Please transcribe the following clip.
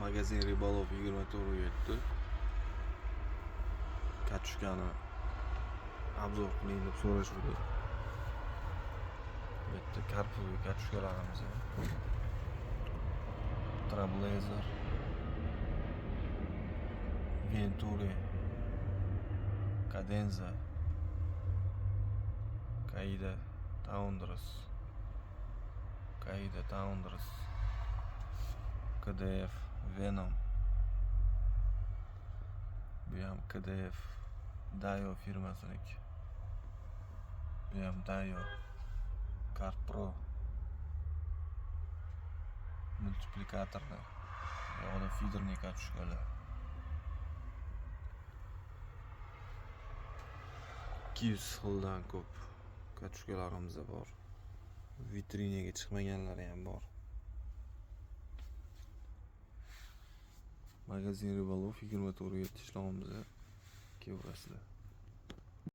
Magazin Ribolov 24/7 Katushkani obzor qiling deb so'rashuvdi. Bu yerda karpovый katushkalarimiz, Trailblazer, Venturi, Cadenza, Caida Tundras, KDF, Venom. Bu ham KDF Dayo firmasiniki. Bu ham Dayo CarPro multiplikatorlar. Bu yoqda feederni katushkalar. 200 xildan ko'p katushkalarimiz bor. Vitrinaga chiqmaganlari ham bor. Magazin Ribolov 24/7 ishlaymiz. Kelasizlar.